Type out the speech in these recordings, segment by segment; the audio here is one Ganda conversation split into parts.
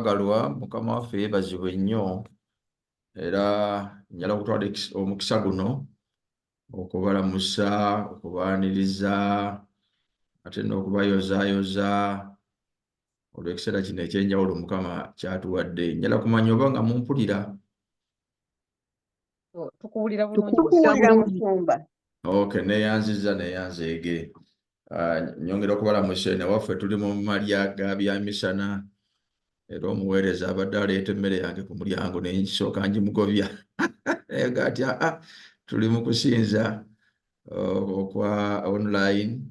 abagalwa mukama waffe yeebazibwe nnyo era njala okutwala omukisa guno okubalamusa okubaaniriza ate n'okubayozaayoza olw'ekiseera kino ekyenjawulo mukama kyatuwadde. Njala kumanya oba nga mumpulira. Tukuwulira bulungi Musumba. Okay, neyanziza neyanzeege. Nyongera okubalamusa eno waffe tuli mu malya ga byamisana era omuweereza abadde aleeta emmere yange ku mulyango nesooka njimugobya ega ati tuli mu kusinza okwa online,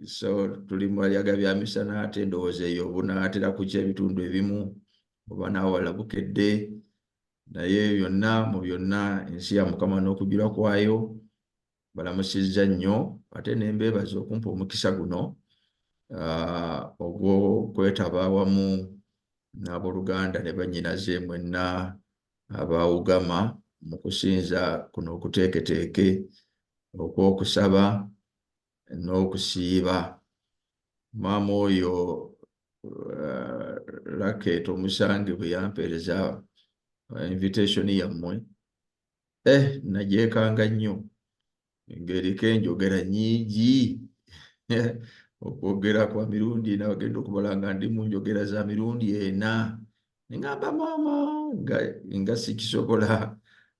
so tuli mu malya ga byamisana ate ndowooza eyo obunaatera kukya ebitundu ebimu oba naawe walabukedde, naye byonna mu byonna ensi ya Mukama n'okujjula kwayo balamusizza nnyo ate nembeebaza okumpa omukisa guno ogw'okwetaba awamu n'abooluganda ne bannyinaze mwenna abaawugama mu kusinza kuno okuteeketeeke okw'okusaba n'okusiiba. Maama oyo Racket Omusange bwe yampeereza invitation yammwe nagyekanga nnyo ng'eriko enjogera nnyingi okwogera kwa mirundi nagenda okubala nga ndi mu njogera za mirundi 4 neŋŋamba maama nga sikisobola,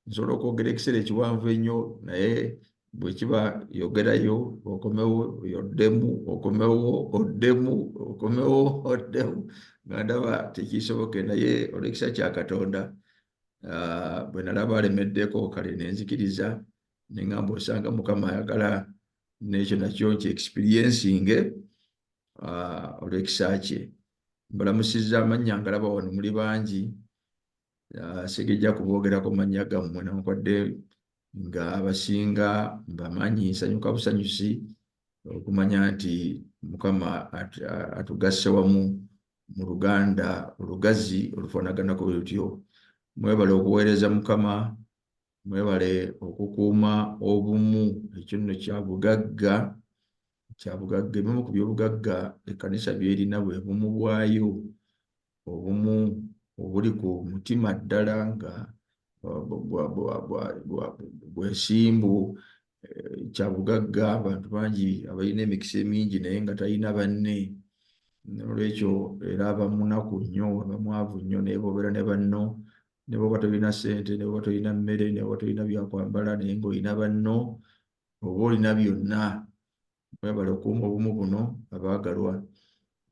nsobola okwogera ekiseera ekiwanvu ennyo naye bwe kiba yogerayo okomewo oddemu okomewo oddemu okomewo oddemu nga ndaba tekisoboke, naye olw'ekisa kya Katonda bwe nalaba alemeddeko kale nenzikiriza neŋŋamba osanga Mukama ayagala n'ekyo nakyo nki-experiencing olw'ekisa kye. Mbalamusizza amannya ngalaba wano muli bangi, sigejja kuboogerako mannya gammwe newankwadde nga abasinga mbamanyi. Nsanyuka busanyusi okumanya nti Mukama atugasse wamu mu luganda olugazi olufaanaganako lutyo. Mwebale okuweereza Mukama, mwebale okukuuma obumu. Ekyo nno kya bugagga, ebimu ku byobugagga ekkanisa byerina bwe bumu bwayo, obumu obuli ku mutima ddala nga bwesimbu. Kya bugagga abantu bangi abalina emikisa emingi naye nga talina banne. N'olwekyo era abamunaku nnyo abamwavu nnyo naye bobeera ne banno, ne bwoba tolina ssente, ne bwoba tolina mmere, ne bwoba tolina byakwambala naye ng'olina banno, oba olina byonna. Mwebale okuuma obumu buno abaagalwa,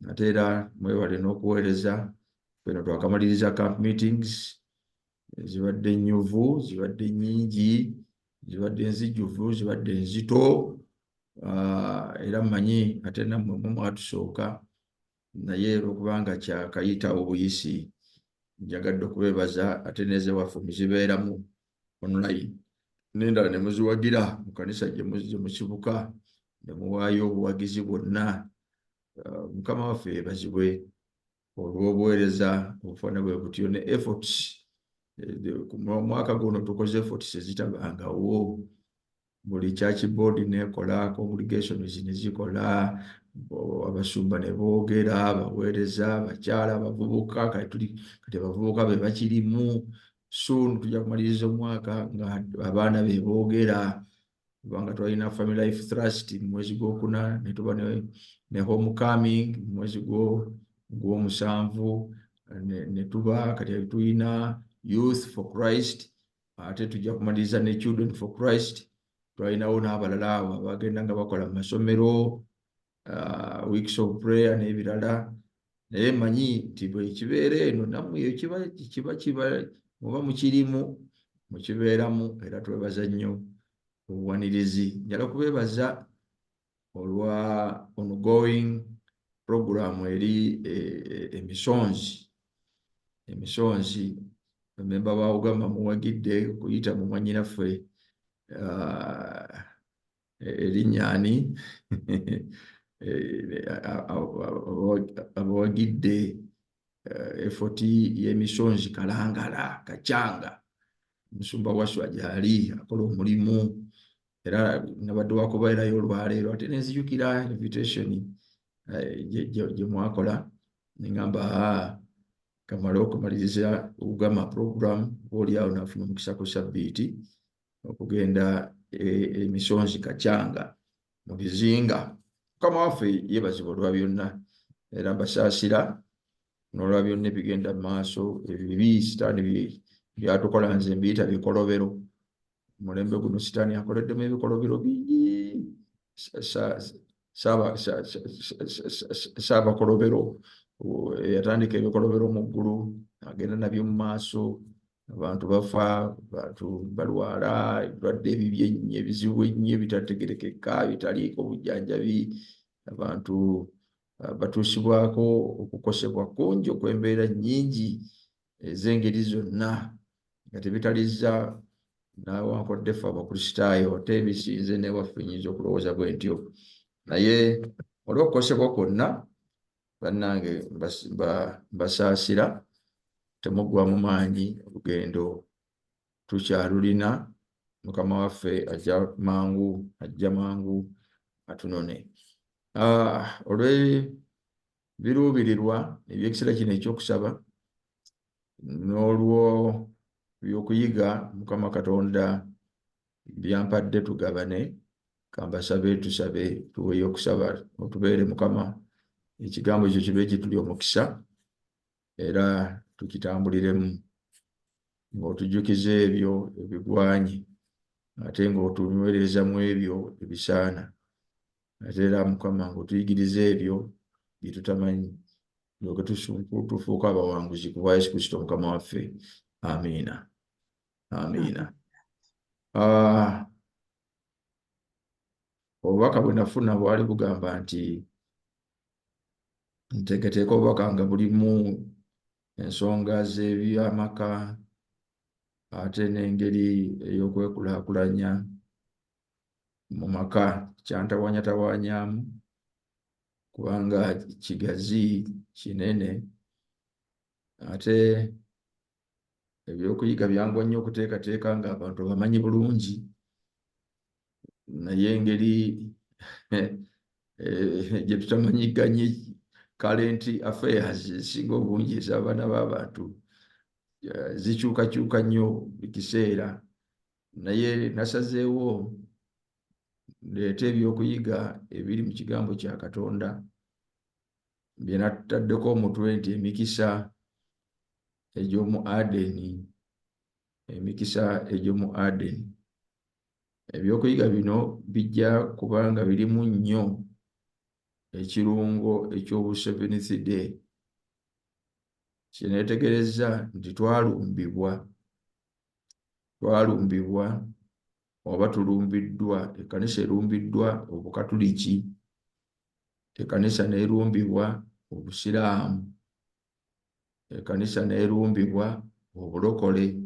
ate era mwebale n'okuweereza. Bino twakamaliriza camp meetings, zibadde nnyuvu, zibadde nnyingi, zibadde nzijjuvu, zibadde nzito, era mmanyi ate nammwe mwatusooka, naye olw'okubanga kyakayita obuyisi njagadde okubeebaza ate neeze waffe muzibeeramu online n'endala ne muziwagira mu kanisa gye musibuka ne muwaayo obuwagizi bwonna. Mukama waffe yeebazibwe olw'obuweereza obufaana bwe butyo ne efforts. Mu mwaka guno tukoze efforts ezitabangawo. Buli church board nekola, congregations ne zikola, abasumba ne boogera, abaweereza, abakyala, abavubuka. Kati abavubuka be bakirimu. Soon tujja kumaliriza omwaka nga abaana be boogera, kubanga twalina Family Life Trust mu mwezi gw'okuna, ne tuba ne homecoming mu mwezi gw'omusanvu, ne tuba kati tulina Youth for Christ, ate tujja kumaliriza ne Children for Christ. Twalinawo n'abalala abo abagenda nga bakola mu masomero, weeks of prayer n'ebirala. Naye manyi nti bwe kibeera eno nammwe eyo kiba muba mukirimu, mukibeeramu, era twebaza nnyo obuwanirizi. Njala kubeebaza olwa ongoing program eri emisonzi. Bamemba ba Uganda muwagidde okuyita mu mwannyinaffe erinnyani abawagidde effort y'emisonzi Kalangala Kachanga. Musumba Waswa gyali akola omulimu, era nabadde wakubeerayo olwaleero ate nenzijukira invitation gye mwakola neŋŋamba kamale okumaliriza Ugama program oli awo nafuna omukisa ku sabbiiti okugenda emisonzi Kachanga mu bizinga. Mukama waffe yeebazibwa olwa byonna era mbasaasira n'olwa byonna ebigenda mu maaso. Ebibi Sitaani byatukola nze mbiyita bikolobero. Mulembe guno Sitaani akoleddemu ebikolobero bingi. Saabakolobero yatandika ebikolobero mu ggulu agenda nabyo mu maaso. Abantu bafa, abantu balwala ebirwadde ebibye ennyo ebizibu ennyo ebitategerekeka bitaliiko bujjanjabi. Abantu batuusibwako okukosebwa kungi okw'embeera nnyingi ez'engeri zonna nga tebitalizza n'awankodde ffe Abakristaayo ate ebisinze n'ewaffe nnyinza okulowooza bwe ntyo. Naye olw'okukosebwa kwonna bannange mbasaasira, temuggwaamu maanyi, olugendo tukyalulina. Mukama waffe ajja mangu atunone. Olw'ebiruubirirwa eby'ekiseera kino ekyokusaba n'olwo byokuyiga Mukama Katonda byampadde tugabane, kambasabe tusabe tuweeyo okusaba otubeere Mukama ekigambo ekyo kibe kituli omukisa era tukitambuliremu ng'otujjukiza ebyo ebigwanye ate ng'otunywereza mu ebyo ebisaana, ate era Mukama ng'otuyigiriza ebyo bye tutamanyi, tulyoke tufuuke abawanguzi ku bwa Yesu Kristo Mukama waffe. Amiina. Amiina. Obubaka bwe nafuna bwali bugamba nti nteeketeeka obubaka nga bulimu ensonga z'ebyamaka ate n'engeri ey'okwekulaakulanya mu maka. Kyantawanyatawanyaamu kubanga kigazi kinene, ate ebyokuyiga byangu nnyo okuteekateeka ng'abantu bamanyi bulungi, naye engeri gye tutamanyiganye current affairs ezisinga obungi ez'abaana b'abantu zikyukakyuka nnyo buli kiseera. Naye nasazeewo ndeete ebyokuyiga ebiri mu kigambo kya Katonda bye nataddeko omutwe nti emikisa egy'omu Adeni. Emikisa egy'omu Adeni. Ebyokuyiga bino bijja kubanga birimu nnyo ekirungo eky'obu Seventh Day. Kye neetegerezza nti twalumbibwa oba tulumbiddwa, ekkanisa erumbiddwa Obukatuliki, ekkanisa n'erumbibwa Obusiraamu, ekkanisa n'erumbibwa Obulokole,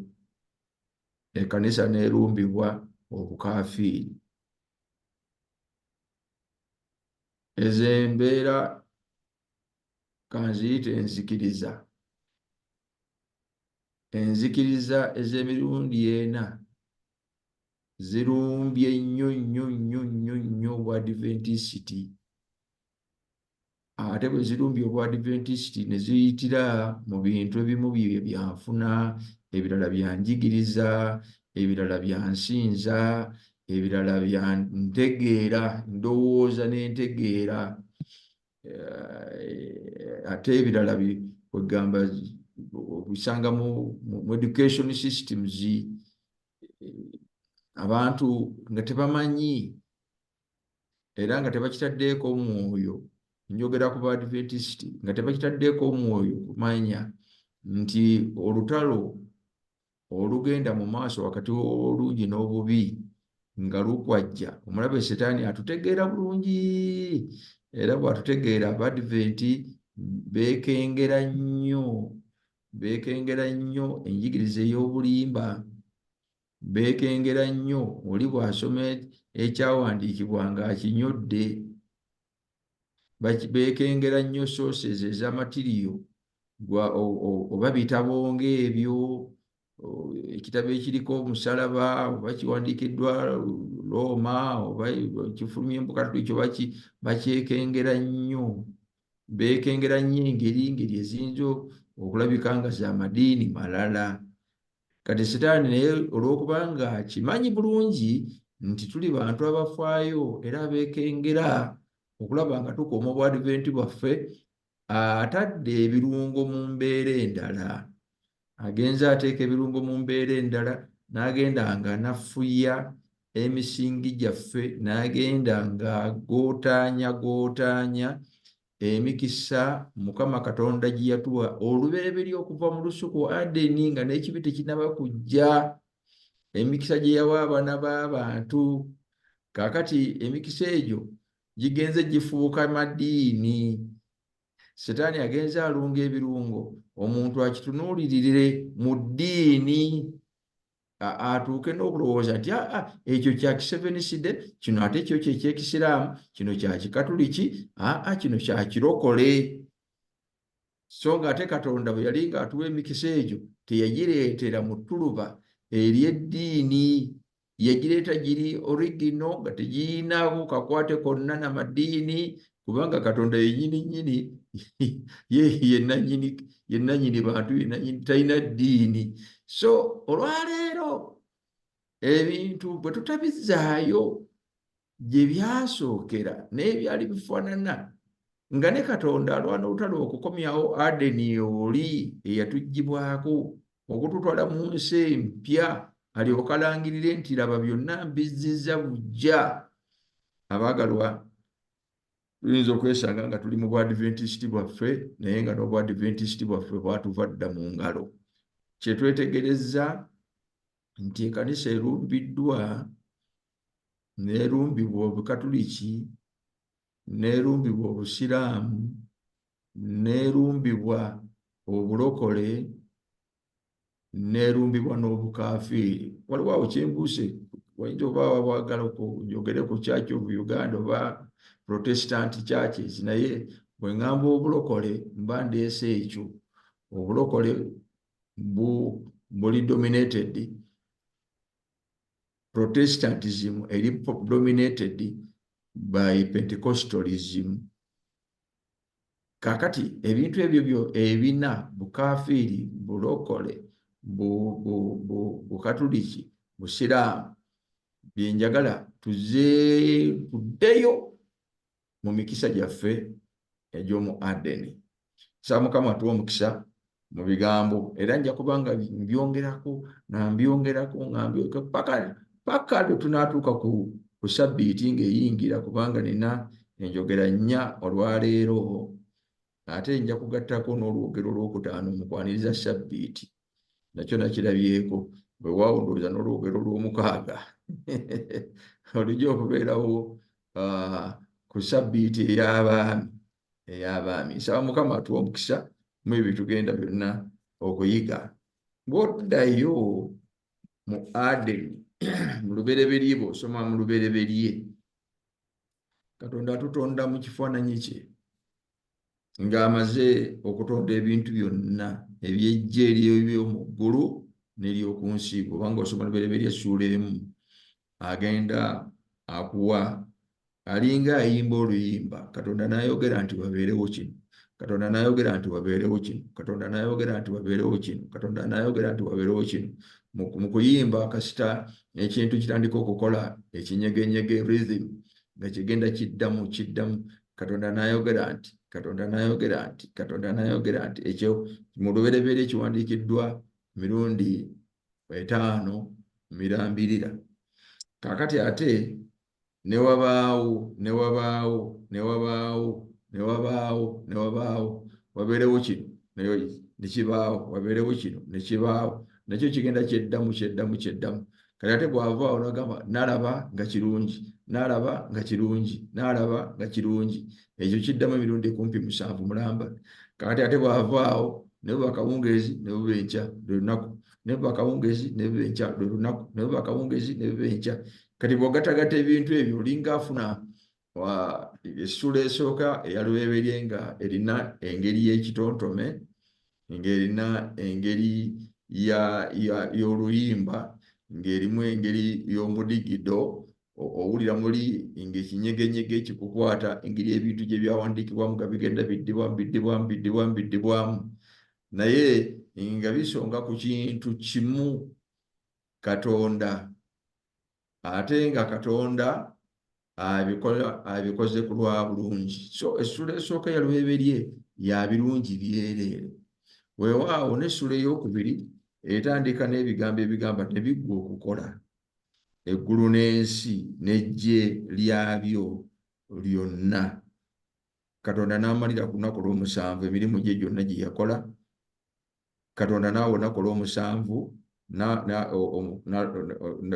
ekkanisa n'erumbibwa Obukaafiiri. Ezo embeera kanziyite enzikiriza ez'emirundi ena zirumbye nnyo Obwadventisiti. Ate bwe zirumbye Obwadventisiti ne ziyitira mu bintu ebimu bye byanfuna, ebirala byanjigiriza, ebirala byansinza, ebirala byantegeera, ndowooza n'entegeera, ate ebirala kwegamba obisanga mu education systems, abantu nga tebamanyi era nga tebakitaddeeko omwoyo. Njogera ku Badventisiti nga tebakitaddeeko omwoyo kumanya nti olutalo olugenda mu maaso wakati w'obulungi n'obubi nga lukwajja, omulabe Setaani atutegeera bulungi, era bw'atutegeera Abadventi beekengera nnyo enjigiriza ey'obulimba, beekengera nnyo oli bw'asoma ekyawandiikibwa ng'akinyodde, beekengera nnyo sources ez'amatiriyo oba bitabo ng'ebyo, ekitabo ekiriko omusalaba oba kiwandiikiddwa Roma oba kifulumye mu Bukatuliki oba bakyekengera nnyo, beekengera nnyo engeri eziyinza okulabika nga z'amadiini malala. Kati Setaani naye olw'okubanga akimanyi bulungi nti tuli bantu abafaayo era abeekengera okulaba nga tukuuma obwadiventi bwaffe, atadde ebirungo mu mbeera endala. Agenza ateeka ebirungo mu mbeera endala, n'agenda nga anafuya emisingi gyaffe, n'agenda nga gootaanya emikisa Mukama Katonda gye yatuwa olubereberye okuva mu lusuku Adeni nga n'ekibi tekinnaba kujja, emikisa gye yawa abaana b'abantu. Kaakati emikisa egyo gigenze gifuuka madiini. Setaani agenze alunga ebirungo, omuntu akitunuulirire mu ddiini, atuuke n'okulowooza nti ekyo kya kiseveniside, kino ate kyo ky'ekyekisiraamu, kino kya kikatuliki, kino kya kirokole. So nga ate Katonda bwe yali ng'atuwa emikisa egyo teyagireetera mu ttuluba ery'eddiini, yagireeta giri origino nga tegiyinaako kakwate konna na madiini, kubanga Katonda yennyini yennanyini bantu, talina ddiini. So olwaleero ebintu bwe tutabizaayo gye byasookera n'ebyali bifaanana, nga ne Katonda alwana olutalo okukomyawo Adeni oli eyatuggyibwako okututwala mu nsi empya, alyoke alangirire nti laba byonna mbizzizza buggya. Abaagalwa, tuyinza okwesanga nga tuli mu bwadventisiti bwaffe, naye nga n'obwadventisiti bwaffe bwatuva dda mu ngalo. Kyetwetegerezza nti ekkanisa erumbiddwa, n'erumbibwa obukatuliki, n'erumbibwa obusiraamu, n'erumbibwa obulokole, n'erumbibwa n'obukaafiiri. Waliwo awo kyembuuse, wayinza oba wabwagala njogere ku Church of Uganda oba Protestant churches, naye bwe ŋŋamba obulokole mba ndeese ekyo. Obulokole buli dominated, Protestantism eri dominated by Pentecostalism. Kaakati ebintu ebyo ebina, bukaafiiri, bulokole, bukatuliki, busiraamu, byenjagala tuddeyo mu mikisa gyaffe egy'omu Adeni. Nsaba Mukama atuwe omukisa mu bigambo, era nja kubanga mbyongerako paka lwe tunaatuuka ku Sabbiiti ng'eyingira, kubanga nina enjogera nnya olwaleero, ate nja kugattako n'olwogero olwokutaano mu kwaniriza Sabbiiti. Nakyo nakirabyeko, bwe waawondooza n'olwogero lw'omukaaga olijja okubeerawo ku Sabbiiti ey'abaami. Nsaba Mukama atuwe omukisa mu ebyo tugenda byonna okuyiga. Bw'oddayo mu Adeni, mu lubereberye, bw'osoma mu lubereberye, Katonda atutonda mu kifaananyi kye, ng'amaze okutonda ebintu byonna eby'eggye ery'omu ggulu n'ery'oku nsi. Kubanga osoma lubereberye essuula emu, agenda akuwa, alinga ayimba oluyimba. Katonda n'ayogera nti wabeerewo kino, Katonda n'ayogera nti wabeerewo kino, Katonda n'ayogera nti wabeerewo kino, Katonda n'ayogera nti wabeerewo kino. Mu kuyimba kasita ekintu kitandika okukola ekinyegenyege, rhythm, nga kigenda kiddamu. Katonda n'ayogera nti, Katonda n'ayogera nti, Katonda n'ayogera nti. Ekyo mu lubereberye kiwandiikiddwa mirundi 5 mirambirira. Kaakati ate newabaawo wabeerewo kino ne kibaawo, wabeerewo kino ne kibaawo. Nakyo kigenda kyeddamu. Kati ate bw'avaawo n'agamba nalaba nga kirungi, nalaba nga kirungi, nalaba nga kirungi. Ekyo kiddamu emirundi kumpi 7 mulamba. Kakati ate bw'avaawo ne buba akawungeezi ne buba enkya lwe lunaku, ne buba akawungeezi ne buba enkya lwe lunaku, ne buba akawungeezi ne buba enkya. Kati bw'ogattagatta ebintu ebyo olinga afuna essuula esooka eya lubereberye nga erina engeri y'ekitontome, ng'erina engeri y'oluyimba, ng'erimu engeri y'omudigido, owulira muli ng'ekinyegenyege kikukwata, engeri ebintu gye byawandiikibwamu nga bigenda biddibwamu. naye nga bisonga ku kintu kimu, Katonda. Ate nga Katonda abikoze ku lwa bulungi. So essula esooka ya lubereberye ya birungi byereere. Weewaawo n'essula ey'okubiri etandika n'ebigambo ebigamba tebiggwa okukola eggulu n'ensi n'eggye lyabyo lyonna. Katonda n'amalira ku lunaku olw'omusanvu emirimu gye gyonna gye yakola. Katonda n'awa olunaku olw'omusanvu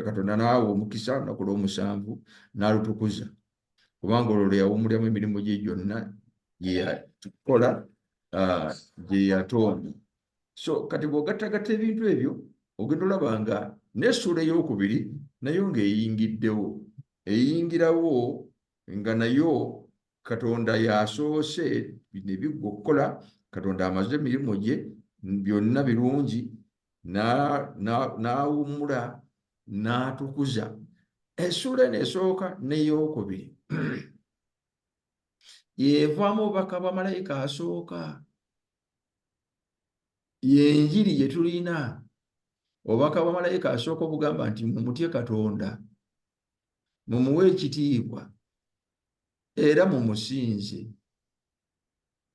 Katonda n'awa omukisa olunaku olw'omusanvu n'alutukuza, kubanga olwo lwe yawummuliramu emirimu gye gyonna gye yakola gye yatonda. So kati bw'ogattagatta ebintu ebyo ogenda olaba nga n'essula ey'okubiri nayo ng'eyingiddewo, eyingirawo nga nayo Katonda yasoose ne biggwa okukola. Katonda amaze emirimu gye byonna birungi, n'awummula n'atukuza. Essula eno esooka n'ey'okubiri y'evaamu obubaka bwa malayika asooka, y'enjiri gye tulina. Obubaka bwa malayika asooka obugamba nti mumutye Katonda, mumuwe ekitiibwa era mumusinze,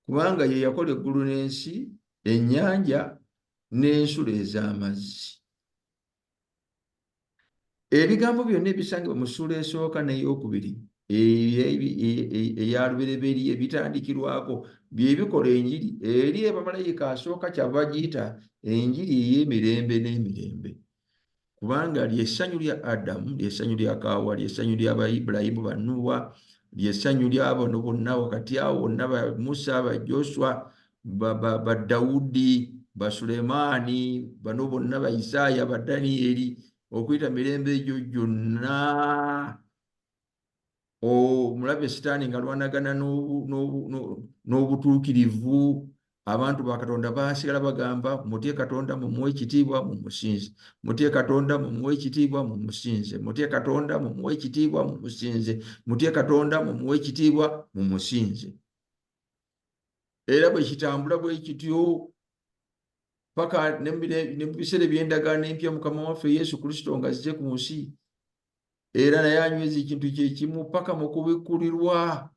kubanga ye yakola eggulu n'ensi, ennyanja n'ensula ez'amazzi. Ebigambo byonna ebisangibwa mu ssula esooka n'ey'okubiri eya lubereberye bitandikirwako bye bikola enjiri eri bamalayika asooka, kyava giyita enjiri ey'emirembe n'emirembe, kubanga ly'essanyu lya Adamu, ly'essanyu lya Kaawa, ly'essanyu lya Ibulayimu, ba Nuuwa, ly'essanyu ly'abano bonna wakati awo bonna, ba Musa, ba Joshua, ba Dawudi, ba Sulemaani, bano bonna ba Isaaya, ba Danyeri, okuyita mirembe egyo gyonna. Omulabe Sitaani nga lwanagana n'obutuukirivu, abantu ba Katonda baasigala bagamba mutye Katonda mumuwe ekitiibwa mumusinze, mutye Katonda mumuwe ekitiibwa mumusinze, mutye Katonda mumuwe ekitiibwa mumusinze, mutye Katonda mumuwe ekitiibwa mumusinze. Era bwe kitambula bwe kityo paka ne mu biseera by'endagaano empya Mukama waffe Yesu Kristo nga azze ku nsi, era naye anyweza ekintu kye kimu paka mu kubikkulirwa.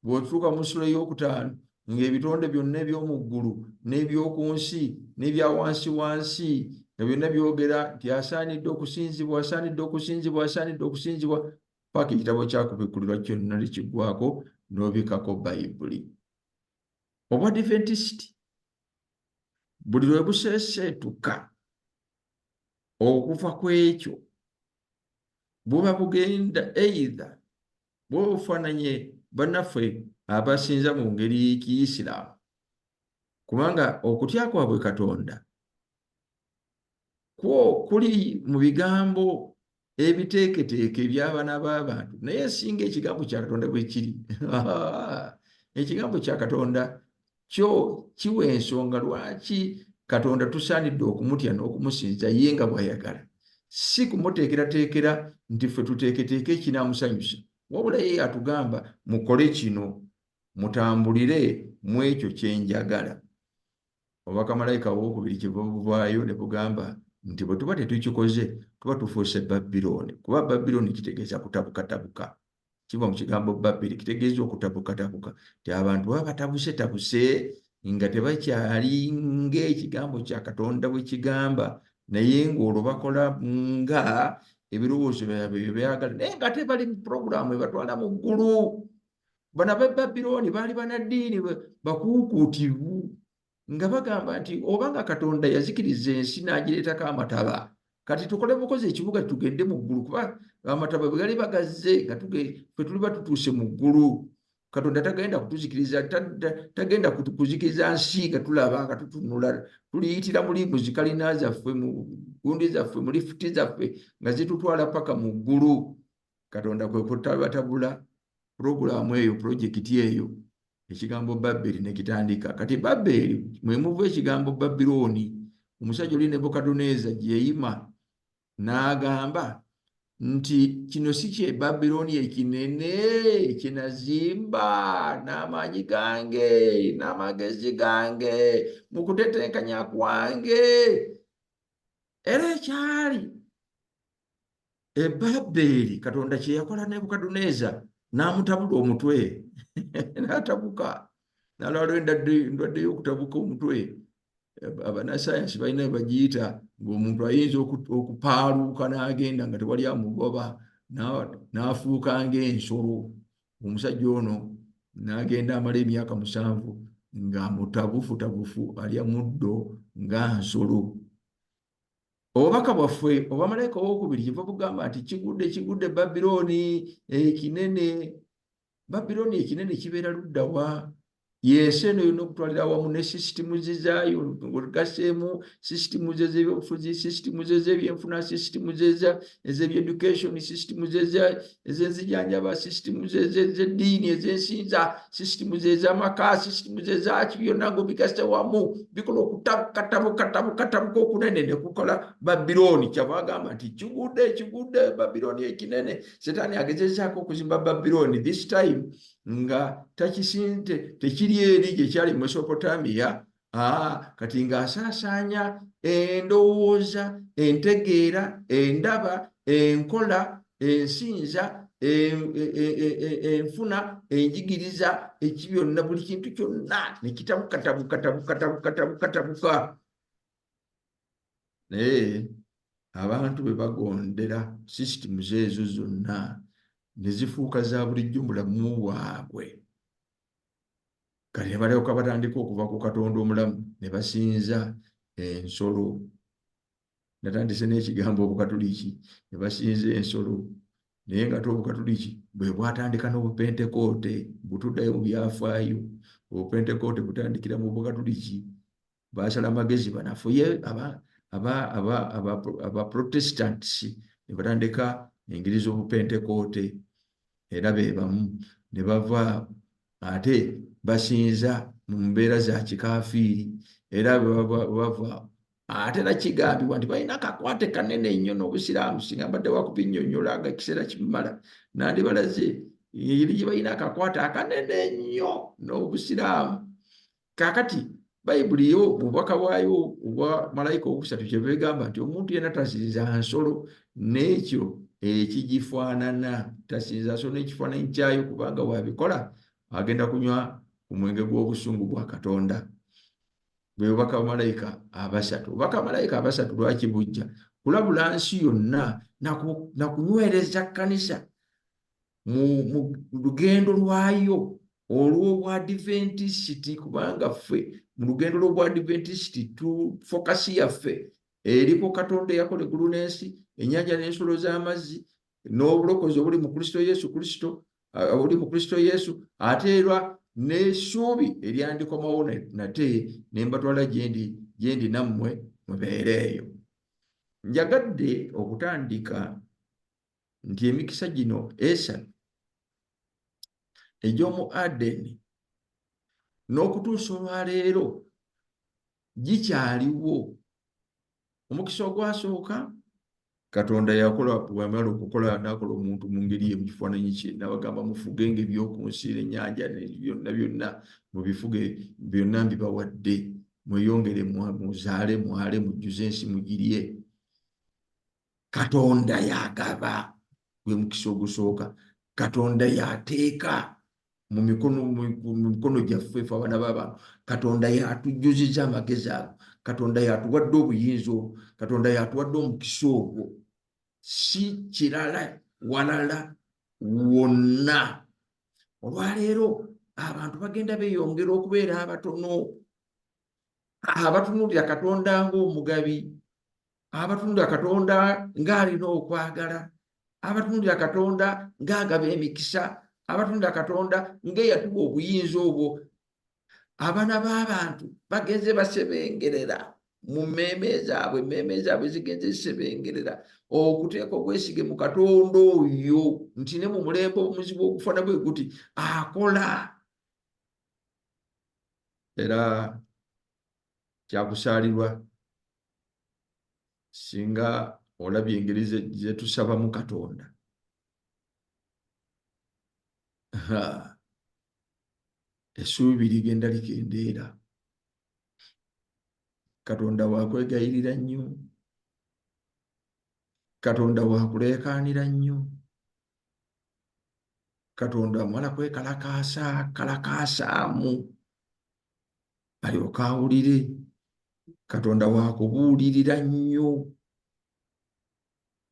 Bw'otuuka mu ssula ey'okutaano ng'ebitonde byonna eby'omu ggulu n'eby'oku nsi n'ebya wansi wansi nga byonna byogera nti asaanidde okusinzibwa, asaanidde okusinzibwa, asaanidde okusinzibwa, paka ekitabo kyakubikkulirwa kyonna nekiggwako n'obikkako Bayibuli. Obwadiventisti buli lwe buseeseetuka okuva ku ekyo buba bugenda either bwobufaananye bannaffe abasinza mu ngeri y'Ekiyisiraamu, kubanga okutya kwabwe Katonda kuli mu bigambo ebiteeketeeke eby'abaana b'abantu, naye singa ekigambo kya Katonda bwe kiri ekigambo kya Katonda kyo kiwa ensonga lwaki Katonda tusaanidde okumutya n'okumusinza ye nga bw'ayagala, si kumuteekerateekera nti ffe tuteeketeeke ekinaamusanyusa, wabula ye atugamba mukole kino, mutambulire mu ekyo kye njagala. Obubaka malayika owookubiri kyeva buvaayo ne bugamba nti bwe tuba tetukikoze tuba tufuuse Babilooni, kuba Babilooni kitegeeza kutabukatabuka. Kiva mu kigambo Babiri, kitegeeza okutabukatabuka, nti abantu baba batabusetabuse nga tebakyali ng'ekigambo kya Katonda bwe kigamba, naye ng'olwo bakola nga ebirowoozo byabwe bye byagala, naye nga tebali mu puroguraamu ebatwala mu ggulu. Bano ab'e Babilooni baali bannaddiini bakuukuutivu nga bagamba nti obanga Katonda yazikiriza ensi n'agireetako amataba, kati tukole bukozi ekibuga tugende mu ggulu, kuba amataba bwe gali bagazze nga ffe tuli batutuuse mu ggulu. Katonda tagenda kutuzikiriza, tagenda kuzikiriza nsi nga tulaba nga tutunula, tuliyitira muli mu zikalina zaffe, mu gundi zaffe, mu lifuti zaffe nga zitutwala paka mu ggulu. Katonda kwe kutabatabula puroguraamu eyo, pulojekiti eyo, ekigambo Babiri ne kitandika. Kati Babiri mwe muva ekigambo Babilooni. Omusajja oli Nebukadduneeza gye yayima n'agamba nti kino si kye Babiloni ekinene kye nazimba n'amaanyi gange n'amagezi gange mu kutetenkanya kwange, era ekyali Babeli Katonda kye yakola Nebukadduneeza n'amutabula omutwe n'atabuka n'alwala endwadde y'okutabuka omutwe. Abanasayansi balina bagiyita ng'omuntu ayinza okupaaluuka n'agenda nga tewali amugoba n'afuuka ng'ensolo. Omusajja ono n'agenda amala emyaka 7 nga mutabufutabufu alya muddo nga nsolo. Obubaka bwaffe obwamalayika owookubiri kiva bugamba nti kigudde Babiloni ekinene. Babiloni ekinene kibeera ludda wa? Yensi eno yonna okutwalira awamu ne sisitimu zaayo, ogaseemu sisitimu z'ebyobufuzi, sisitimu z'ebyenfuna, sisitimu z'ebyeducation, sisitimu ez'enzijanjaba, sisitimu z'eddiini, ez'ensinza, sisitimu z'amaka, sisitimu z'aki, byonna ng'obigase wamu bikola okutabuka okunene ne kukola Babiloni. Kyava agamba nti kigudde Babiloni ekinene. Setaani agezezaako okuzimba Babiloni this time nga tekiri eri gye kyali Mesopotamia, kati ng'asaasaanya endowooza, entegeera, endaba, enkola, ensinza, enfuna, enjigiriza, byonna, buli kintu kyonna ne kitabuka. Naye abantu bwe bagondera sisitimu ezo zonna ne zifuuka za bulijjo mu bulamu bwabwe, kati ne balyoka batandika okuva ku Katonda omulamu ne basinza ensolo. Natandise n'ekigambo Obukatuliki, ne basinza ensolo. Naye nga Obukatuliki bwe bwatandika n'Obupentekoote, butuddayo mu byafaayo. Obupentekoote butandikira mu Bukatuliki, baasala amagezi banafuye aba Protestants ne batandika engeri z'Obupentekoote, era be bamu ne bava ate basinza mu mbeera za kikaafiiri, era bava ate nakigambibwa nti balina akakwate kanene nnyo n'Obusiraamu. Singa mbadde wakubinnyonnyola nga ekiseera kimala nandibalaze engeri gye balina akakwate akanene nnyo n'Obusiraamu. Kaakati Bayibuli yo bubaka bwayo obwa malayika owokusatu kyeva egamba nti omuntu yenna tasinza nsolo n'ekyo ekigifaanana, tasinza nsolo n'ekifaananyi kyayo, kubanga wabikola agenda kunywa ku mwenge gw'obusungu bwa Katonda. Bwe bubaka bamalayika abasatu. Obubaka bamalayika abasatu lwaki bujja? Kulabula nsi yonna na kunywereza kkanisa mu lugendo lwayo olw'Obwadventisiti, kubanga ffe mu lugendo lw'Obwadventisiti fokasi yaffe eri ku Katonda eyakola eggulu n'ensi, ennyanja n'ensolo z'amazzi, n'obulokozi obuli mu Kristo Yesu, ate era n'essuubi eryandikomawo nate ne mbatwala gyendi nammwe mubeereeyo. Njagadde okutandika nti emikisa gino esatu egy'omu Adeni n'okutuusa olwaleero gikyaliwo. Omukisa ogwasooka Katonda yakola, bw'amala okukola n'akola omuntu mu ngeri ye, mu kifaananyi kye, n'abagamba mufugenga eby'oku nsi, ennyanja byonna mubifuge, byonna mbibawadde, mweyongere muzaale mwale mujjuze ensi mugirye. Katonda yagaba, gwe mukisa ogusooka. Katonda yateeka mu mikono gyaffe ffe abaana b'abantu. Katonda yatujjuziza amagezi ago. Katonda yatuwadde obuyinza obwo. Katonda yatuwadde omukisa ogwo. Si kirala walala wonna. Olwaleero abantu bagenda beeyongera okubeera abatono, abatunuulira Katonda ng'omugabi, abatunuulira Katonda ng'alina okwagala, abatunuulira Katonda ng'agaba emikisa, abatunuulira Katonda ng'eyatuwa obuyinza obwo. Abaana b'abantu bagenze basebengerera mu mmeeme zaabwe zigenze zisebengerera okuteeka obwesige mu Katonda oyo, nti ne mu mulembe omuzibu ogufaana bwe guti akola. Era kyakusaalirwa singa olabye engeri ze tusabamu Katonda. Essuubi ligenda likendeera. Katonda wakwegayirira nnyo. Katonda wakuleekaanira nnyo. Katonda amala kwekalakaasaamu alyoka awulire. Katonda wakubuulirira nnyo.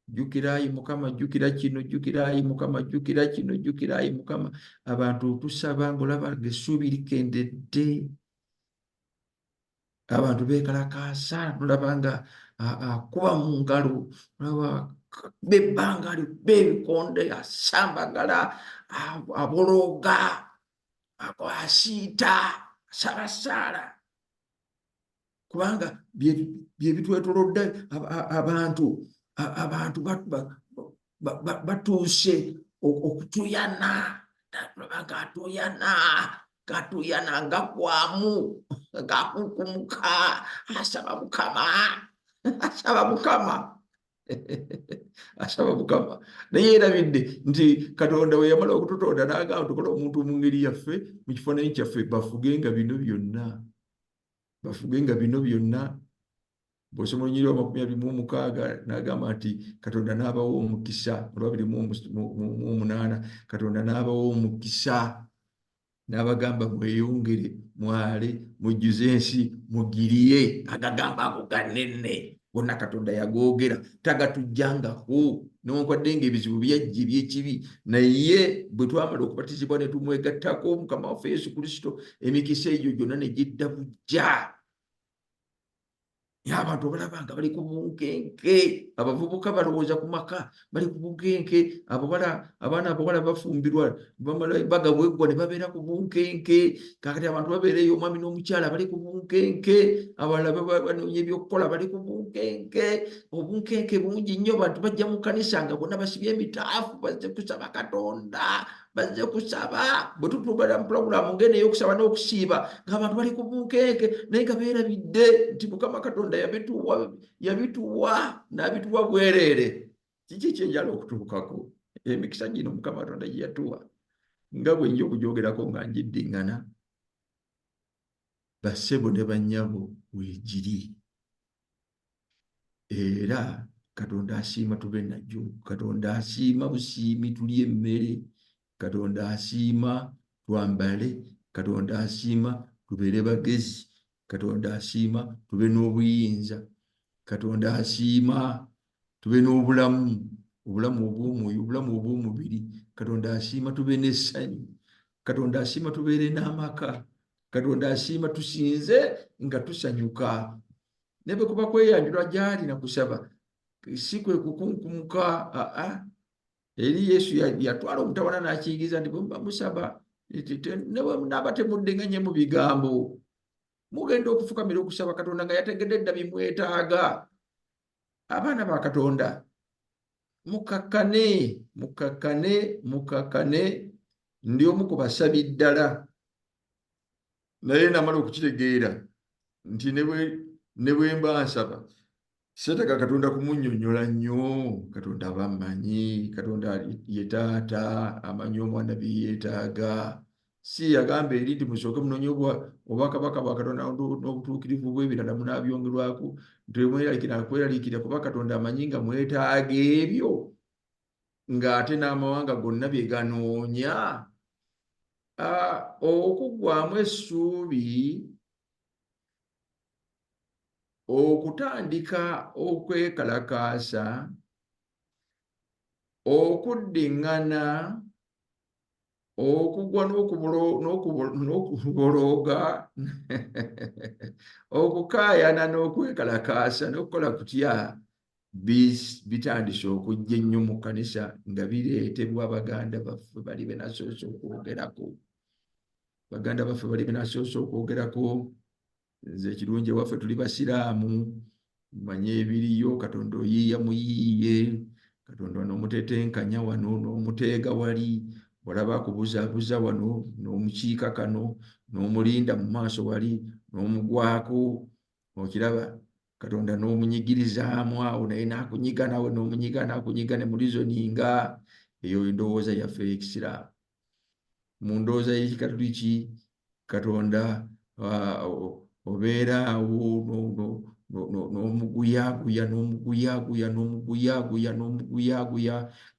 Jjukirayi Mukama, jjukira kino, jjukirayi Mukama, jjukira kino, jjukirayi Mukama. Abantu tusaba ng'olaba ng'essuubi likendedde. Abantu beekalakaasa, tulaba nga akuba mu ngalo, tulaba bebbanga beebikonde, asambagala, abologa, asiita, asabasaala. Kubanga bye bitwetoolodde abantu batuuse okutuyana. Tulaba ng'atuyana ngagwamu, ng'akukumuka, asaba Mukama, asaba Mukama. Asaba Mukama. Naye yeerabidde nti Katonda we yamala okututonda n'agamba tukole omuntu mu ngeri yaffe, mu kifaananyi kyaffe, bafugenga bino byonna. Bafugenga bino byonna. Bw'osoma Olunyiriri lwa 26 n'agamba nti Katonda n'abawa omukisa, olwa 28, Katonda n'abawa omukisa. N'abagamba mweyongere, mwale, mujjuze ensi, mugiriye. Agagamba ago ganene. Gonna Katonda yagoogera, tagatujjangaho. Newankwadde ng'ebizibu byajja eby'ekibi, naye bwe twamala okubatizibwa ne tumwegattako Mukama waffe Yesu Kristo, emikisa egyo gyonna ne gidda bujja. Abantu obalaba nga bali ku bunkenke, abavubuka balowooza ku maka, bali ku bunkenke, abaana abawala bafumbirwa, bamala bagabweggwa ne babeera ku bunkenke. Kakati abantu babeera eyo, omwami n'omukyala bali ku bunkenke, abalala banoonya ebyokukola bali ku bunkenke. Obunkenke bungi nnyo, abantu bajja mu kkanisa nga bonna basibye emitaafu, bazze kusaba Katonda, bazze kusaba. Bwe tutubala mu pulogulaamu ng'eno ey'okusaba n'okusiiba, ng'abantu bali ku bunkenke, naye nga beerabidde nti Mukama Katonda yabituwa n'abituwa bwereere. Kiki kyenjala okutuukako? Emikisa gino Mukama Katonda gye yatuwa, nga bwe nja okugyogerako nga njiddiŋŋana, bassebo ne bannyabo weegiri. Era Katonda asiima tube najjo. Katonda asiima busiimi tulye emmere. Katonda asiima twambale. Katonda asiima tubeere bagezi. Katonda asiima tube n'obuyinza. Katonda asiima tube n'obulamu, obulamu obw'omwoyo, obulamu obw'omubiri. Katonda asiima tube n'essanyu. Katonda asiima tubeere n'amaka. Katonda asiima tusinze nga tusanyuka. Ne bwe kuba kweyanjula gy'ali na kusaba, si kwe kukunkumuka. Eri Yesu yatwala omutawana n'akiyigiriza nti bwe muba musaba, ne bwe munaaba temuddeŋŋanye mu bigambo, mugenda okufukamira okusaba Katonda nga yategedde dda bimwetaaga. Abaana ba Katonda, mukakkane, mukakkane, mukakkane. Ndi omu ku basabi ddala, naye namala okukitegeera nti ne bwe mba nsaba, seetaaga Katonda kumunnyonnyola nnyo. Katonda aba ammanyi. Katonda ye taata, amanyi omwana bye yeetaaga. Si yagamba eri nti musooke munoonye obwakabaka bwa Katonda n'obutuukirivu bw'ebirala munaabyongerwako, kweraliikira kuba Katonda amanyi nga mwetaaga ebyo, ng'ate n'amawanga gonna bye ganoonya. Okuggwaamu essuubi, okutandika okwekalakaasa, okuddiŋŋana, okugwa n'okubologa, okukaayana n'okwekalakaasa n'okukola kutya, bitandise okujja ennyo mu kkanisa nga bireetebwa baganda baffe bali be nasoose okwogerako. Baganda baffe bali be nasoose okwogerako. Nze ekirungi ewaffe tuli basiraamu, manye ebiriyo. Katonda oyiiya muyiiye. Katonda n'omutetenkanya wano n'omuteega wali, olaba akubuzaabuza wano n'omukiika kano, n'omulinda mu maaso wali n'omugwako. Okiraba, Katonda n'omunyigirizaamu awo naye n'akunyiga nawe n'akunyiga ne mu reasoninga. Eyo endowooza yaffe ey'ekisiraamu. Mu ndowooza y'Ekikatoliki Katonda obeeraawo n'omuguyaaguya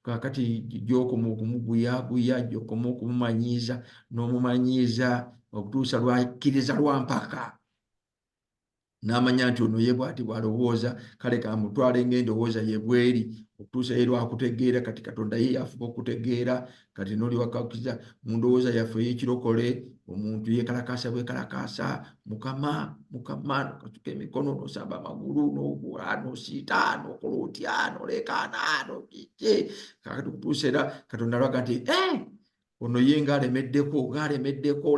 kakati gy'okoma okumuguyaaguya gy'okoma okumumanyiiza n'omumanyiiza okutuusa lw'akkiriza lwampaka n'amanya nti ono ye bw'ati bw'alowooza, kale kamutwale ng'endowooza ye bw'eri okutuusa ye lwakutegeera. Kati Katonda ye yafuba okutegeera. Kati n'oli wakakkiriza mu ndowooza yaffe ey'ekirokole, omuntu yeekalakaasa bwekalakaasa, Mukama n'okasuka emikono n'osamba amagulu n'osiita n'okola otya n'olekaana n'okiki. Kakati okutuusa era Katonda lwaga nti ono ye ng'alemeddeko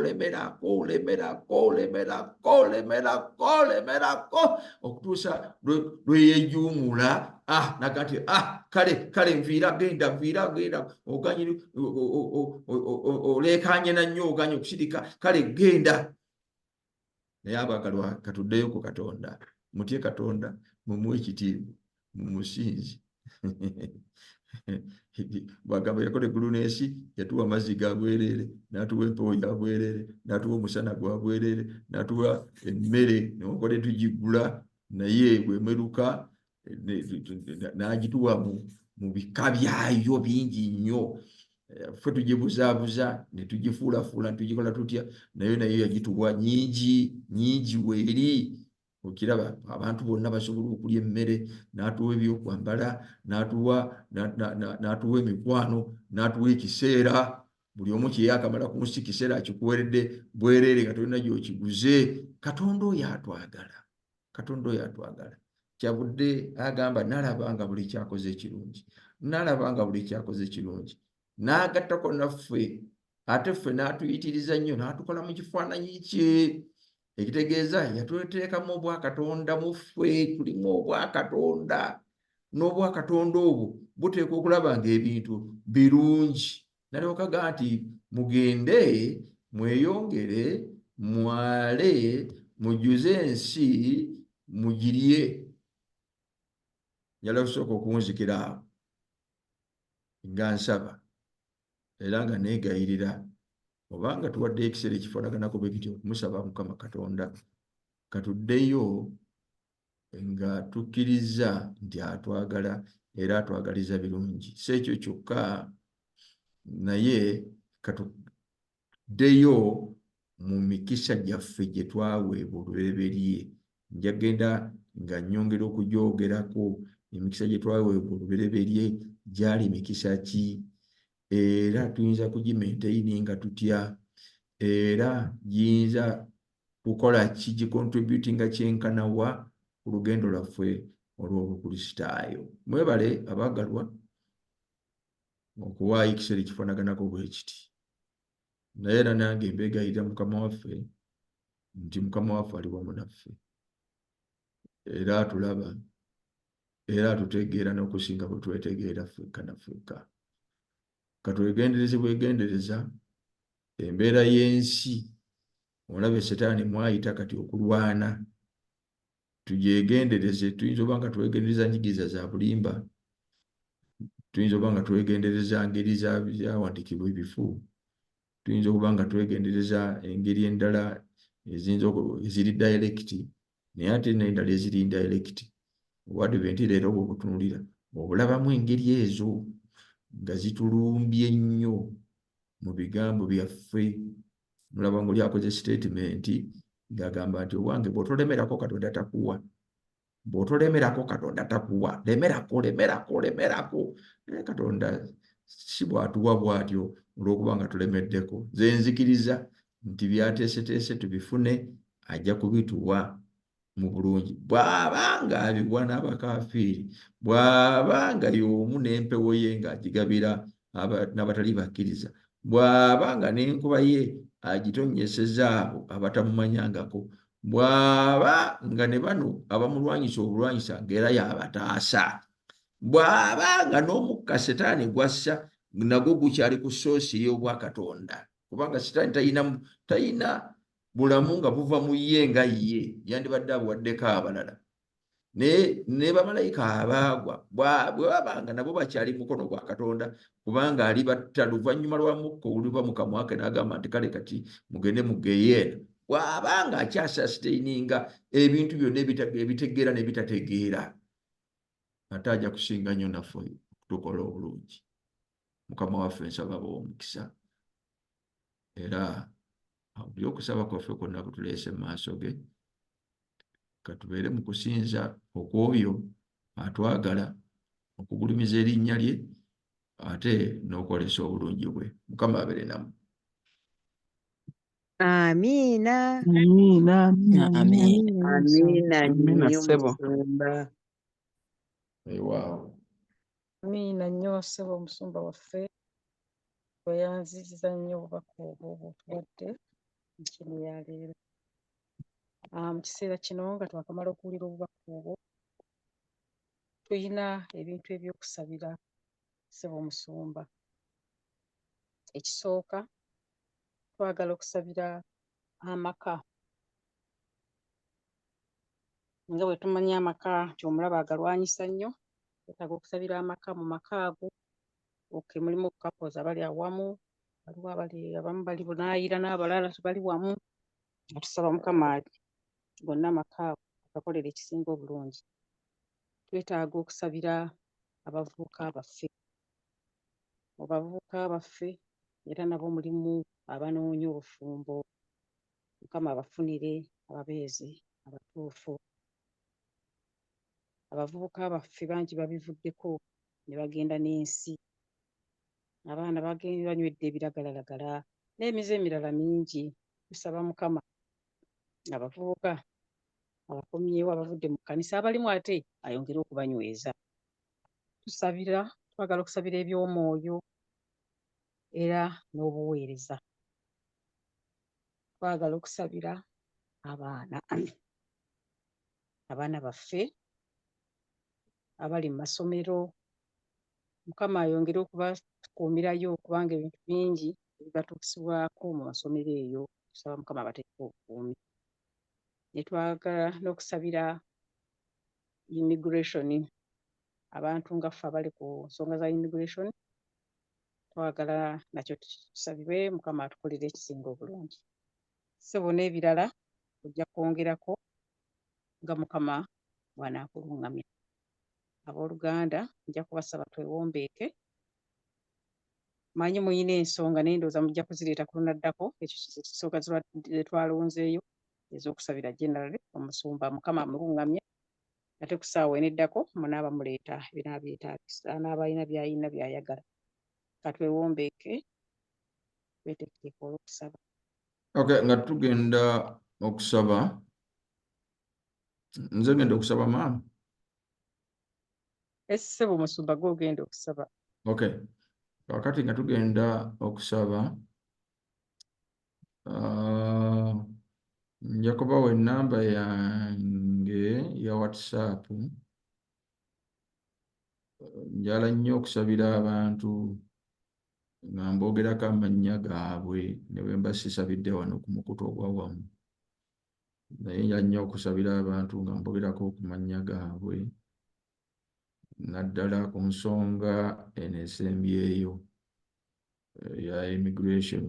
lemerako okutuusa lwe yeejuumula naga nti kale nviira genda oganye oleekaanye na nnyo oganye okusirika, kale genda. Naye abaagalwa katuddeyo ku Katonda, mutye Katonda, mumuwe ekitiibwa, mumusinze. Bw'agamba yakola eggulu n'ensi, yatuwa amazzi ga bwereere, n'atuwa empewo ya bwereere, n'atuwa omusana gwa bwereere, n'atuwa emmere newankubadde tugigula naye bw'emeruka n'agituwa mu bika byayo bingi nnyo. Ffe tugibuzaabuza ne tugifuulafuula ne tugikola tutya, naye yagituwa nnyingi weeri. Okiraba abantu bonna basobola okulya emmere, n'atuwa ebyokwambala, n'atuwa emikwano, n'atuwa ekiseera. Buli omu kye yakamala ku nsi kiseera akikuweredde bwereere nga tolina gy'okiguze. Katonda oyo atwagala. Kyavudde agamba nalaba nga buli kyakoze ekirungi. N'agattako naffe, ate ffe n'atuyitiriza nnyo n'atukola mu kifaananyi kye. Ekitegeeza yatweteekamu obwakatonda mu ffe, tulimu obwakatonda. N'obwakatonda obwo buteekwa okulaba ng'ebintu birungi. Nalyoka agamba nti mugende mweyongere, mwale, mujjuze ensi, mugirye. Njala kusooka okunzikira awo nga nsaba era nga neegayirira, obanga tuwaddeyo ekiseera ekifaanaganako bwe kityo, okumusaba Mukama Katonda katuddeyo nga tukkiriza nti atwagala era atwagaliza birungi. Si ekyo kyokka, naye katuddeyo mu mikisa gyaffe gye twaweebwa olubereberye. Nja genda nga nnyongera okugyogerako emikisa gye twaweebwa olubereberye gyali mikisa ki, era tuyinza kugimaintaininga tutya, era giyinza kukola ki, gicontributinga kyenkanawa ku lugendo lwaffe olw'obukristaayo. Mwebale abaagalwa okuwaayo ekiseera ekifaanaganako bwe kiti. Naye era nange mbeegayirira Mukama waffe nti Mukama waffe ali wamu naffe era atulaba era atutegeera n'okusinga bwe twetegeera ffekka na ffekka. Katwegendereze bwegendereza embeera y'ensi. Olabe Setaani mwayita kati okulwana. Tugyegendereze. Tuyinza oba nga twegendereza njigiriza za bulimba, tuyinza oba nga twegendereza ngeri zawandiikibwa ebifu, tuyinza okuba nga twegendereza engeri endala eziri direct, naye ate n'endala eziri indirect. Obwadiventi leero bw'obutunuulira obulabamu engeri ezo nga zitulumbye nnyo mu bigambo byaffe. Mulaba ng'oli akoze statement ng'agamba nti owange bw'otolemerako Katonda takuwa. Lemerako. Naye Katonda si bw'atuwa bw'atyo olw'okuba nga tulemeddeko. Nze nzikiriza nti byateeseteese tubifune ajja kubituwa mu bulungi. Bw'aba nga abiwa n'abakaafiiri, bw'aba nga y'omu n'empewo ye ng'agigabira n'abatali bakkiriza, bw'aba nga n'enkuba ye agitonnyeseza abo abatamumanyangako, bw'aba nga ne bano abamulwanyisa obulwanyisa ng'era y'abataasa, bw'aba nga n'omukka Setaani gwassa nagwo gukyali ku soosi y'obwakatonda, kubanga Setaani talina bulamu nga buva mu ye nga ye, yandibadde abuwaddeko abalala. ne bamalayika abaagwa bwe babanga nabo bakyali mukono gwa Katonda, kubanga alibatta luvannyuma lwa mukka oluva mu kamwa ke n'agamba nti kale kati mugende mugeyeena, bw'abanga akyasasiteininga ebintu byonna ebitegeera n'ebitategeera, ate ajja kusinga nnyo naffe okutukola obulungi. Mukama waffe nsaba omukisa, era buli okusaba kwaffe kwonna kutuleese mu maaso ge, katubeere mu kusinza okw'oyo atwagala, okugulumiza erinnya lye, ate n'okwolesa obulungi bwe. Mukama abeere nammwe. Amiina. Amiina, amiina, Amiina. Amiina Amiina nnyo ssebo. Musumba. Waawo. Amiina nnyo ssebo omusumba waffe, weyanziza nnyo obubaka obwo bw'otuwadde mu kino ya leero. Mu kiseera kino nga twakamala okuwulira obubaka obwo, tulina ebintu eby'okusabira ssebo omusumba. Ekisooka, twagala okusabira amaka. Nga bwe tumanyi amaka nti omulaba agalwanyisa nnyo, twetaaga okusabira amaka mu maka ago. Mulimu couples abali awamu, waliwo abamu bali bunaayira n'abalala tebali wamu. Nga tusaba Mukama gonna amaka ago agakolere ekisinga obulungi. Twetaaga okusabira abavubuka baffe. Mu bavubuka baffe era nabo mulimu abanoonya obufumbo. Mukama abafunire ababeezi abatuufu. Abavubuka baffe bangi babivuddeko ne bagenda n'ensi. Abaana banywedde ebiragalalagala n'emize emirala mingi. Tusaba Mukama abavubuka abakomyewo abavudde mu kkanisa abalimu ate ayongere okubanyweza. Twagala okusabira eby'omwoyo era n'obuweereza. Twagala okusabira abaana baffe abali mu masomero. Mukama ayongere okubakuumirayo kubanga ebintu bingi ebibatuukisibwako mu masomero eyo. Tusaba Mukama abateeke obukuumi. Ne twagala n'okusabira immigration, abantu nga ffe abali ku nsonga za immigration, twagala nakyo tusabirwe Mukama atukolere ekisinga obulungi. Ssebo n'ebirala ojja kwongerako nga Mukama bw'anaakulungamya. Abooluganda nja kubasaba twewombeeke. Manyi muyina ensonga naye ndowooza mujja kuzireeta ku lunaddako. Ekyo ensonga ze twalonzeeyo ez'okusabira generally omusumba. Mukama amulungamye, ate ku ssaawa eneddako munaaba muleeta binaabyetaagisa anaaba alina by'ayina by'ayagala. Katwewombeeke tweteeketeeke olw'okusaba. Okay, nga tugenda okusaba, nze ngenda okusaba maama. Ssebo omusumba gw'ogenda okusaba. Okay, kakati nga tugenda okusaba, nja kubawa ennamba yange ya WhatsApp. Njala nnyo okusabira abantu nga mboogerako amannya gaabwe ne bwe mba sisabidde wano ku mukutu ogwa wamu. Naye njala nnyo okusabira abantu nga mboogerako ku mannya gaabwe, naddala ku nsonga eno esembyeyo ya immigration.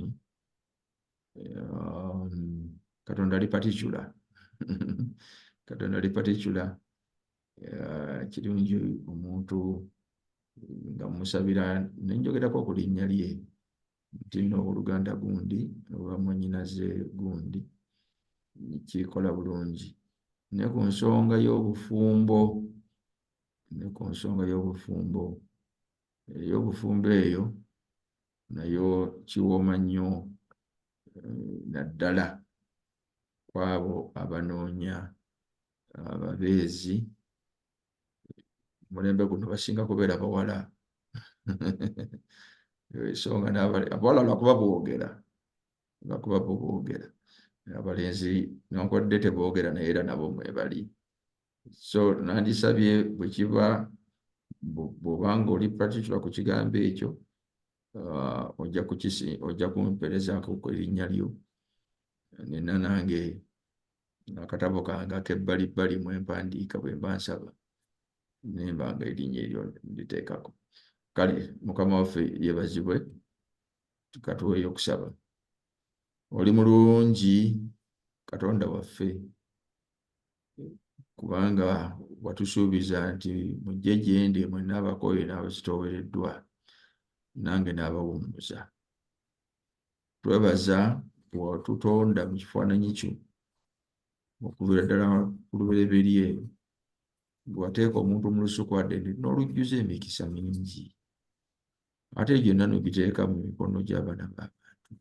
Katonda ali particular. Katonda ali particular. Kirungi omuntu nga musabira nenjogerako ku linnya lye nti nno Oluganda gundi oba mwannyinaze gundi kikola bulungi. Ne ku nsonga y'obufumbo, ey'obufumbo eyo nayo kiwooma nnyo naddala kwabo abanoonya ababeezi. Mulembe guno basinga kubeera bawala. Ensonga abawala lwakuba boogera, abalenzi newankubadde teboogera naye era nabo mwebali. So nandisabye bwe kiba bw'obanga oli particular ku kigambo ekyo, ojja kumpeerezako erinnya lyo, nina nange akatabo kange ak'ebbalibbali mwe mpandiika bwe mba nsaba nemba nga erinnya eryo nditeekako. Kale Mukama waffe yeebazibwe, tukatuweeyo okusaba. Oli mulungi Katonda waffe, kubanga watusuubiza nti mujje gye ndi mwenna abakooye n'abakitoowereddwa, nange n'abawummuza. Twebaza watutonda mu kifaananyi kyo okuviira ddala ku lubereberye, wateeka omuntu mu lusuku Adeni n'olujjuza emikisa mingi, ate gyonna n'ogiteeka mu mikono gy'abaana b'abantu.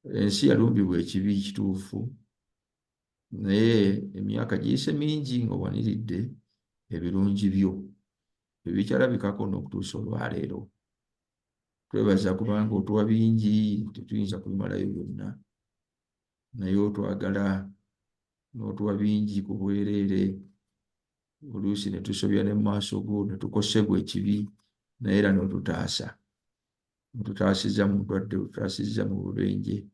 Ensi yalumbibwa ekibi kituufu, naye emyaka giyise mingi ng'owaniridde ebirungi byo ebikyalabikako n'okutuusa olwaleero. Twebaza kubanga otuwa bingi, tetuyinza kubimalayo byonna, naye otwagala n'otuwa bingi ku bwereere. Oluusi ne tusobya ne mu maaso go ne tukosebwa ekibi, naye era n'otutaasa. Otutaasizza mu ndwadde, otutaasizza mu bubenje,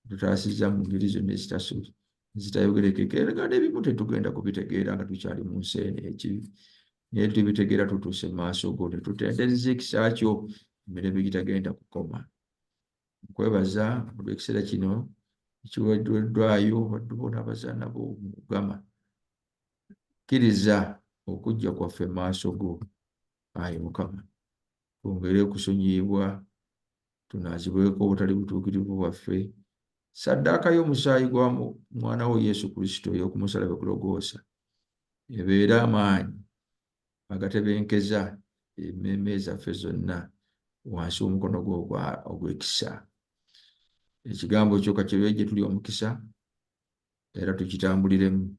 otutaasizza mu ngeri zonna ezitayogerekeka, era n'ebimu tetugenda kubitegeera nga tukyali mu nsi eno ekibi, naye tubitegeera tutuuse mu maaso go ne tutendereza ekisa kyo, emirembe gitagenda kukoma. Nkwebaza olw'ekiseera kino ekiweddwayo baddu bo n'abazaana bo mu Mukama. Kkiriza okujja kwaffe mu maaso go, Ayi Mukama, twongere okusonyiyibwa, tunaazibweko obutali butuukirivu bwaffe. Ssaddaaka y'omusaayi gwa mwana wo Yesu Kristo ey'okumusaalaba ku Golgoosa ebeere amaanyi agatebenkeza emmeeme zaffe zonna wansi w'omukono gwo ogw'ekisa. Ekigambo kyo kakibe gye tuli omukisa, era tukitambuliremu.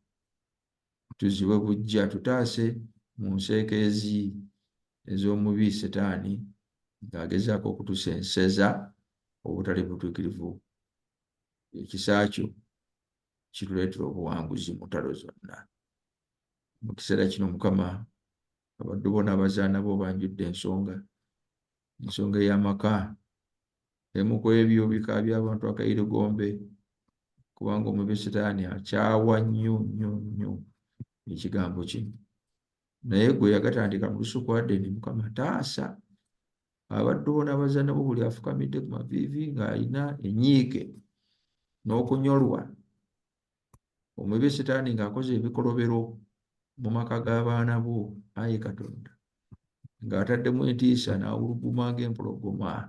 Tuziwe bujja, tutaase mu nseekeezi ez'omubi Setaani ng'agezaako okutusenseza obutali butuukirivu. Ekisa kyo kituleetera obuwanguzi mu ntalo zonna. Mu kiseera kino Mukama, abaddu bo n'abazaana bo banjudde ensonga ey'amaka. Emu ku ebyo bika by'abantu akayirigombe, kubanga omubi Setaani akyawa nnyo nnyo nnyo ekigambo kino. Naye gwe yagatandika mu lusuku Adeni, Mukama taasa abaddu bo n'abazaana bo buli afukamidde ku maviivi ng'alina enyiike n'okunyolwa. Omubi Setaani ng'akoze ebikolobero mu maka g'abaana bo, Ayi Katonda, ng'ataddemu entiisa n'awuluguma ng'empologoma.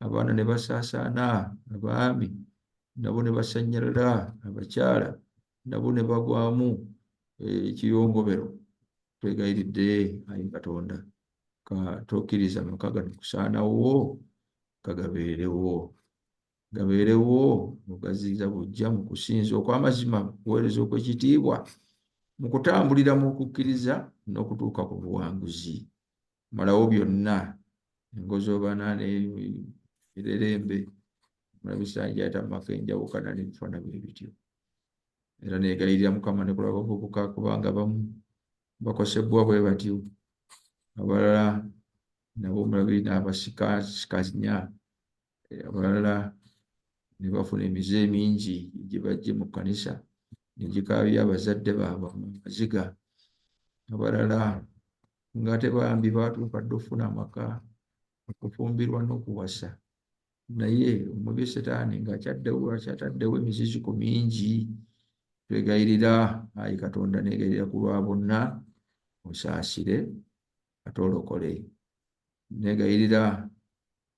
Abaana ne basaasaana, abaami nabo ne basannyalala, abakyala nabo ne bagwamu ekiyongobero. Twegayiridde, Ayi Katonda, tokkiriza amaka gano kusaanawo, gabeerewo mugaziiza bujja mu kusinza okw'amazima, kuweereza okw'ekitiibwa, mu kutambulira mu kukkiriza n'okutuuka ku buwanguzi. Malawo byonna, engozoobana n'emirerembe, mulabisanjata mu maka enjawukana n'ebifaana bwe bityo. Era neegayirira Mukama ne kulaba abavubuka, kubanga abamu bakosebwa bwe batyo, abalala nabo mulabi n'abasikaznya, abalala ne bafuna emize mingi gye bajje mu kkanisa ne gikaabya abazadde baabwe amaziga, abalala nga tebambi baatuuka dde okufuna amaka, okufumbirwa n'okuwasa. Naye omubi Setaani ng'akyataddewo emiziziku mingi. Twegayirira, Ayi Katonda, neegayirira ku lwa bonna, osaasire ate olokole. Neegayirira,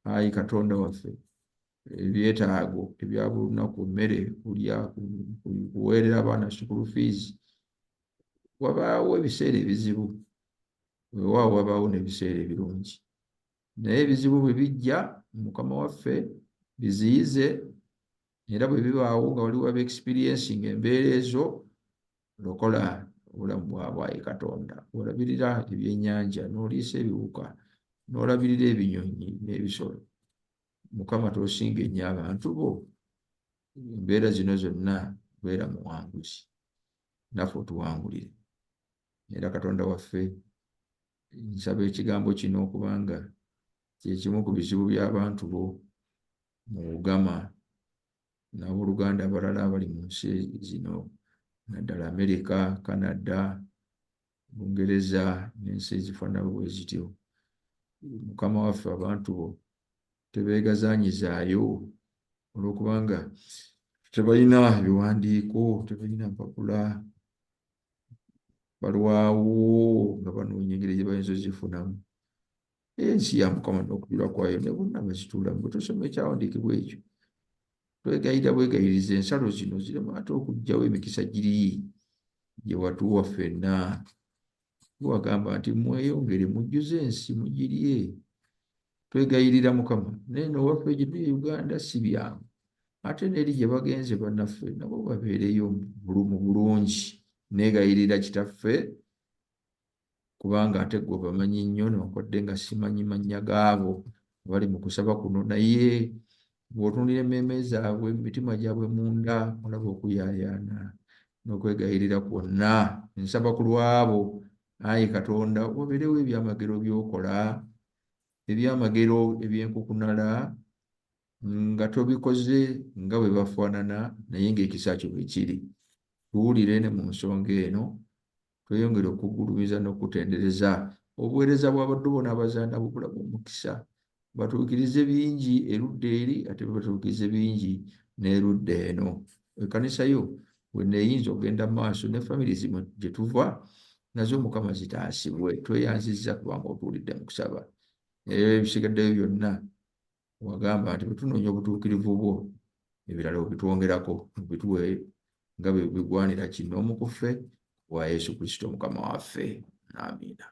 Ayi Katonda waffe, ebyetaago ebya buli lunaku, mmere kulya, kuweerera abaana school fees. Wabaawo ebiseera ebizibu, weewaawo wabaawo n'ebiseera ebirungi. Naye ebizibu bwe bijja, Mukama waffe, biziyize, era bwe bibaawo nga waliwo experiencing embeera ezo, lokola obulamu bwabwe, Ayi Katonda. Olabirira ebyennyanja, n'oliisa ebiwuka, n'olabirira ebinyonyi n'ebisolo. Mukama, tosinga ennyo abantu bo. Embeera zino zonna beera muwanguzi, naffe otuwangulire. Era Katonda waffe, nsaba ekigambo kino kubanga kye kimu ku bizibu by'abantu bo mu Bugama, n'abooluganda abalala abali mu nsi zino naddala Amerika, Canada, Bungereza n'ensi ezifaanana bwe zityo. Mukama waffe abantu bo tebeegazaanyizaayo olw'okubanga tebalina biwandiiko, tebalina mpapula, balwawo nga banoonya engeri gye bayinza ozifunamu. Ensi ya Mukama n'okujula kwayo ne bonna bazituulamu. Bwe tusoma ekyawandiikibwa ekyo twegayirira bwegayiriza ensalo zino zirema ate okuggyawo emikisa giri gye watuwa ffenna. Wagamba nti mweyongere mujjuze ensi mugirye. Twegayirira Mukama neno waffe gye tuli Uganda si byangu, ate n'eri gye bagenze bannaffe nabo babeereyo mu bulungi. Neegayirira Kitaffe kubanga ate gwe bamanyi nnyo newankwadde nga simanyi mannya gaabo bali mu kusaba kuno, naye bw'otunuulira emmeeme zaabwe, emitima gyabwe munda olaba okuyaayaana n'okwegayirira kwonna. Nsaba ku lwabo, Ayi Katonda, wabeerewo ebyamagero by'okola, ebyamagero eby'enkukunala nga tobikoze nga bwe bafaanana naye ng'ekisa kyo bwe kiri. Tuwulire ne mu nsonga eno, tweyongere okugulumiza n'okutendereza obuweereza bw'abaddu bona abazaana bubulamu omukisa. Batuukirize bingi erudda eri ate batuukirize bingi n'erudda eno. Ekkanisa yo bweneeyinza okugenda mu maaso ne famire zimu gye tuva nazo Mukama zitaasibwe. Tweyanzizza kubanga otuwulidde mu kusaba. Ebisigaddeyo byonna wagamba nti bwe tunoonya obutuukirivu bwo ebirala obitwongerako obituwe nga bwe bigwanira kinoomu ku ffe wa Yesu Kristo Mukama waffe. Amiina.